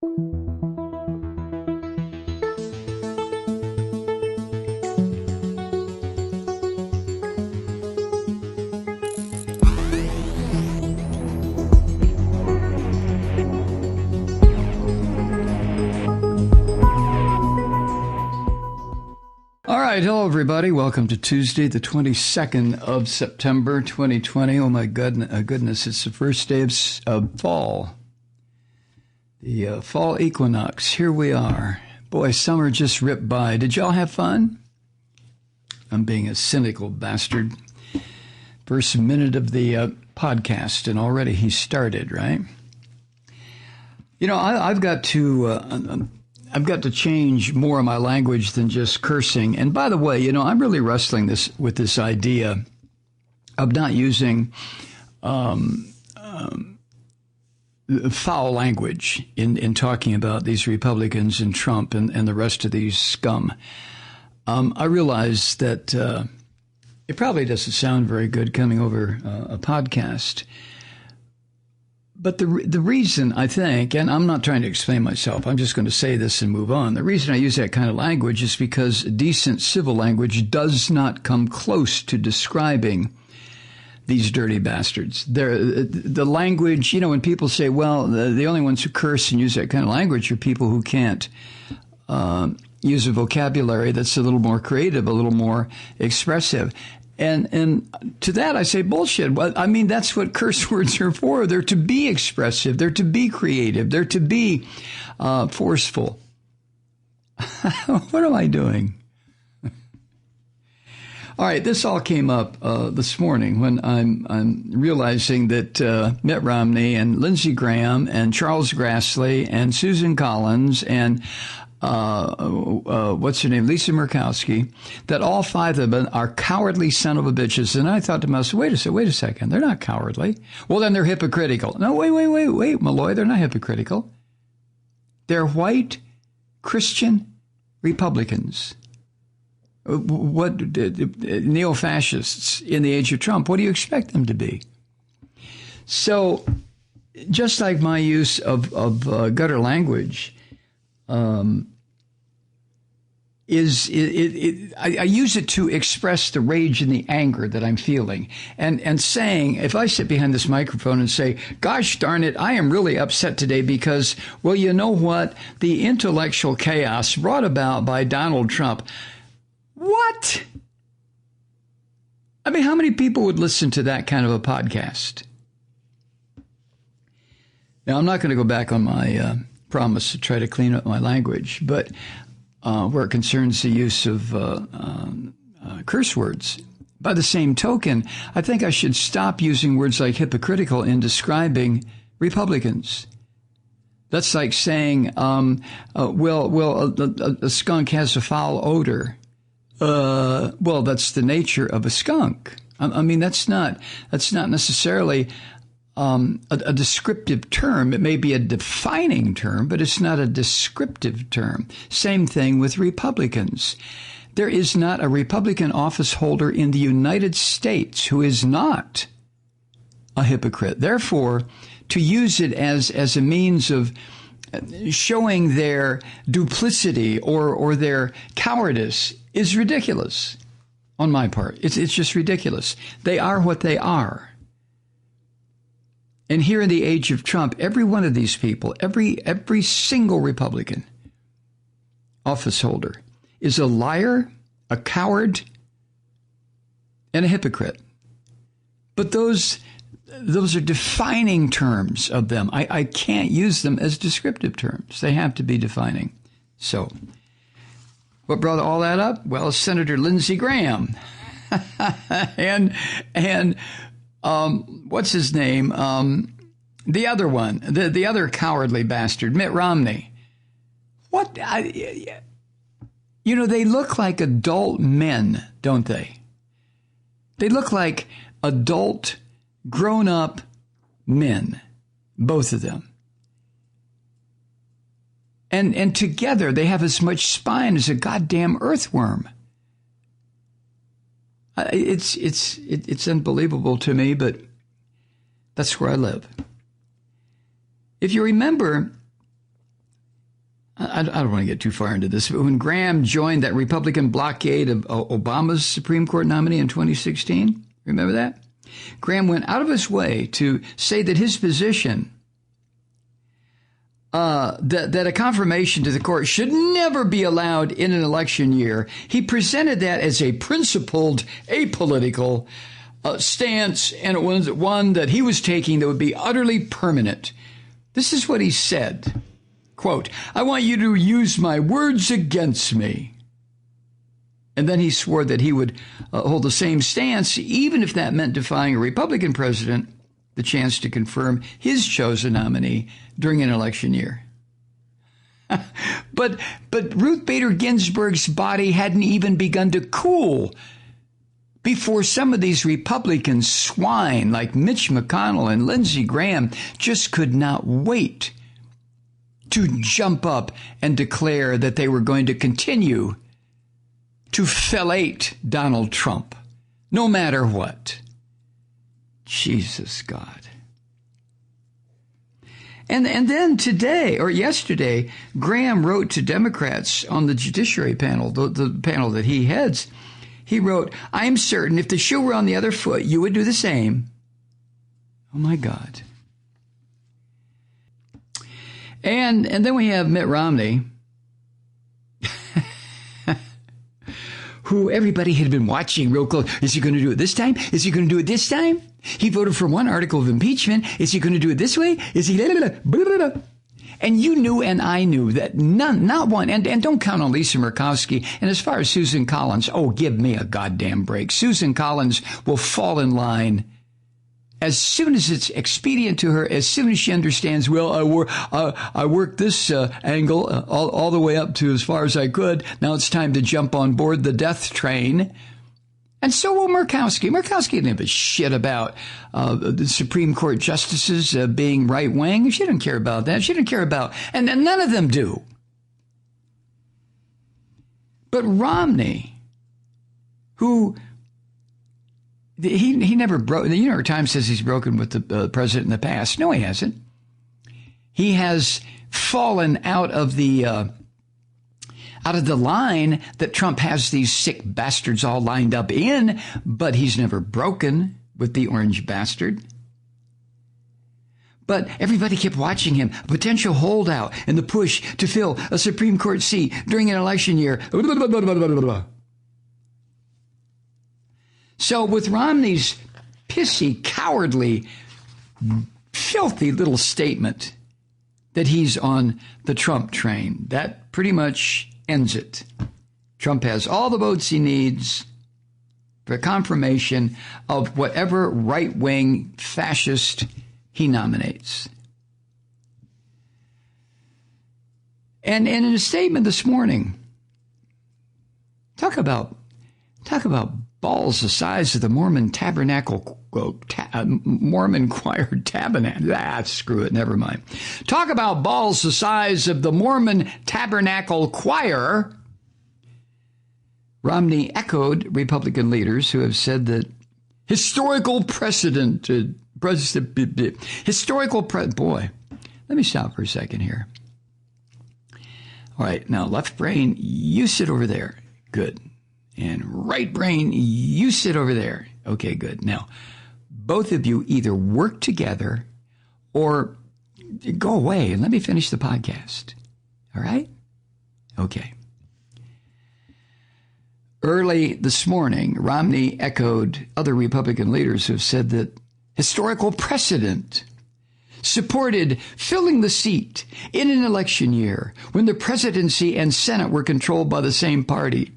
All right. Hello, everybody. Welcome to Tuesday, the 22nd of September, 2020. Oh, my goodness. It's the first day of fall. The fall equinox. Here we are. Boy, summer just ripped by. Did y'all have fun? I'm being a cynical bastard. First minute of the podcast, and already he started, right? You know, I've got to change more of my language than just cursing. And by the way, you know, I'm really wrestling with this idea of not using foul language in talking about these Republicans and Trump and the rest of these scum. I realize that it probably doesn't sound very good coming over a podcast. But the reason, I think, and I'm not trying to explain myself, I'm just going to say this and move on. The reason I use that kind of language is because decent civil language does not come close to describing these dirty bastards. The language, you know, when people say, well, the only ones who curse and use that kind of language are people who can't use a vocabulary that's a little more creative, a little more expressive. And to that, I say bullshit. Well, I mean, that's what curse words are for. They're to be expressive. They're to be creative. They're to be forceful. What am I doing? All right, this all came up this morning when I'm realizing that Mitt Romney and Lindsey Graham and Charles Grassley and Susan Collins and what's her name, Lisa Murkowski, that all five of them are cowardly son of a bitches. And I thought to myself, wait a second, they're not cowardly. Well, then they're hypocritical. No, wait, Malloy, they're not hypocritical. They're white Christian Republicans. What neo-fascists in the age of Trump, what do you expect them to be? So just like my use of gutter language, I use it to express the rage and the anger that I'm feeling. And saying, if I sit behind this microphone and say, gosh darn it, I am really upset today because, well, you know what? The intellectual chaos brought about by Donald Trump. What? I mean, how many people would listen to that kind of a podcast? Now, I'm not going to go back on my promise to try to clean up my language, but where it concerns the use of curse words. By the same token, I think I should stop using words like hypocritical in describing Republicans. That's like saying, a skunk has a foul odor. Well, that's the nature of a skunk. I mean, that's not necessarily a descriptive term. It may be a defining term, but it's not a descriptive term. Same thing with Republicans. There is not a Republican office holder in the United States who is not a hypocrite. Therefore, to use it as a means of showing their duplicity or their cowardice is ridiculous on my part. It's just ridiculous. They are what they are. And here in the age of Trump, every one of these people, every single Republican office holder is a liar, a coward, and a hypocrite. But those are defining terms of them. I can't use them as descriptive terms. They have to be defining. So what brought all that up? Well, Senator Lindsey Graham and what's his name? The other one, the other cowardly bastard, Mitt Romney. What? You know, they look like adult men, don't they? They look like adult, grown-up men, both of them. And together they have as much spine as a goddamn earthworm. It's unbelievable to me, but that's where I live. If you remember, I don't want to get too far into this, but when Graham joined that Republican blockade of Obama's Supreme Court nominee in 2016, remember that? Graham went out of his way to say that his position, that a confirmation to the court should never be allowed in an election year. He presented that as a principled, apolitical stance, and it was one that he was taking that would be utterly permanent. This is what he said. Quote, "I want you to use my words against me." And then he swore that he would hold the same stance, even if that meant defying a Republican president the chance to confirm his chosen nominee during an election year. But Ruth Bader Ginsburg's body hadn't even begun to cool before some of these Republican swine like Mitch McConnell and Lindsey Graham just could not wait to jump up and declare that they were going to continue to fellate Donald Trump, no matter what. Jesus God. And then today, or yesterday, Graham wrote to Democrats on the Judiciary panel, the panel that he heads. He wrote, "I am certain if the shoe were on the other foot, you would do the same." Oh, my God. And then we have Mitt Romney, who everybody had been watching real close. Is he going to do it this time? Is he going to do it this time? He voted for one article of impeachment. Is he going to do it this way? Is he... And you knew and I knew that not one, and don't count on Lisa Murkowski. And as far as Susan Collins, oh, give me a goddamn break. Susan Collins will fall in line as soon as it's expedient to her, as soon as she understands, well, I worked this angle all the way up to as far as I could. Now it's time to jump on board the death train. And so will Murkowski. Murkowski didn't give a shit about the Supreme Court justices being right-wing. She didn't care about that. She didn't care about, and none of them do. But Romney, who... He never broke. The New York Times says he's broken with the president in the past. No, he hasn't. He has fallen out of the line that Trump has these sick bastards all lined up in, but he's never broken with the orange bastard. But everybody kept watching him, a potential holdout in the push to fill a Supreme Court seat during an election year. So with Romney's pissy, cowardly, filthy little statement that he's on the Trump train, that pretty much ends it. Trump has all the votes he needs for confirmation of whatever right-wing fascist he nominates. And in a statement this morning, talk about balls the size of the Mormon tabernacle, Mormon choir tabernacle. Screw it, never mind. Talk about balls the size of the Mormon tabernacle choir. Romney echoed Republican leaders who have said that boy, let me stop for a second here. All right, now left brain, you sit over there. Good. And right brain, you sit over there. Okay, good. Now, both of you either work together or go away and let me finish the podcast. All right? Okay. Early this morning, Romney echoed other Republican leaders who have said that historical precedent supported filling the seat in an election year when the presidency and Senate were controlled by the same party.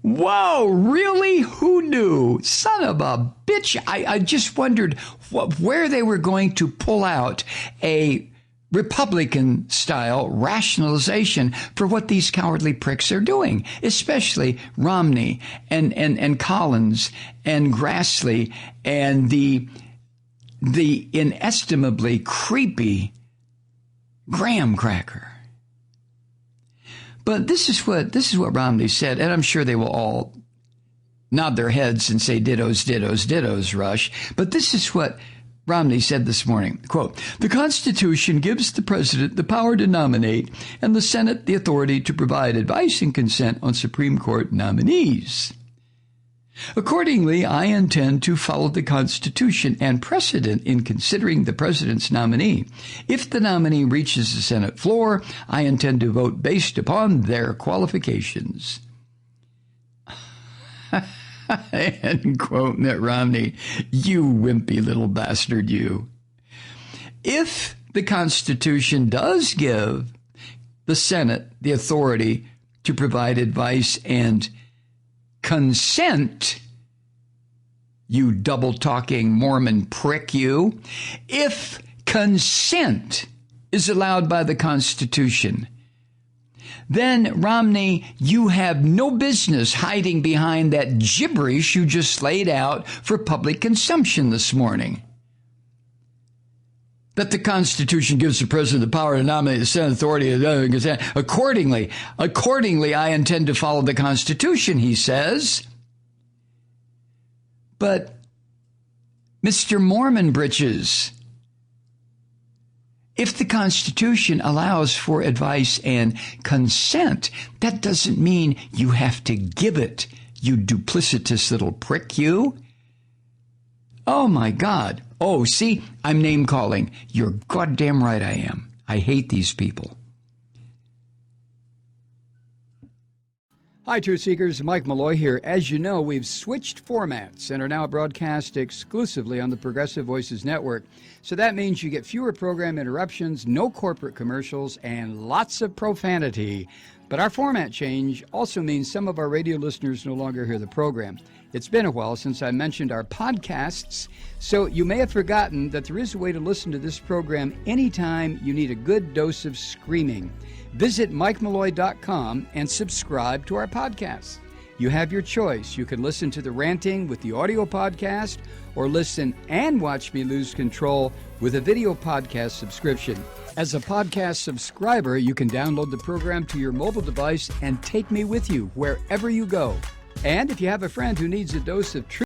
Whoa, really? Who knew? Son of a bitch. I just wondered where they were going to pull out a Republican-style rationalization for what these cowardly pricks are doing, especially Romney and Collins and Grassley and the inestimably creepy graham cracker. But this is what Romney said, and I'm sure they will all nod their heads and say dittos, dittos, dittos, Rush. But this is what Romney said this morning, quote, "The Constitution gives the president the power to nominate and the Senate the authority to provide advice and consent on Supreme Court nominees. Accordingly, I intend to follow the Constitution and precedent in considering the president's nominee. If the nominee reaches the Senate floor, I intend to vote based upon their qualifications." End quote, Mitt Romney. You wimpy little bastard, you. If the Constitution does give the Senate the authority to provide advice and consent, you double-talking Mormon prick, you. If consent is allowed by the Constitution, then, Romney, you have no business hiding behind that gibberish you just laid out for public consumption this morning. That the Constitution gives the president the power to nominate the Senate authority. Accordingly, I intend to follow the Constitution, he says. But, Mr. Mormon Britches, if the Constitution allows for advice and consent, that doesn't mean you have to give it, you duplicitous little prick, you. Oh, my God. Oh, see, I'm name-calling. You're goddamn right I am. I hate these people. Hi, Truth Seekers. Mike Malloy here. As you know, we've switched formats and are now broadcast exclusively on the Progressive Voices Network. So that means you get fewer program interruptions, no corporate commercials, and lots of profanity. But our format change also means some of our radio listeners no longer hear the program. It's been a while since I mentioned our podcasts, so you may have forgotten that there is a way to listen to this program anytime you need a good dose of screaming. Visit MikeMalloy.com and subscribe to our podcasts. You have your choice. You can listen to the ranting with the audio podcast or listen and watch me lose control with a video podcast subscription. As a podcast subscriber, you can download the program to your mobile device and take me with you wherever you go. And if you have a friend who needs a dose of truth,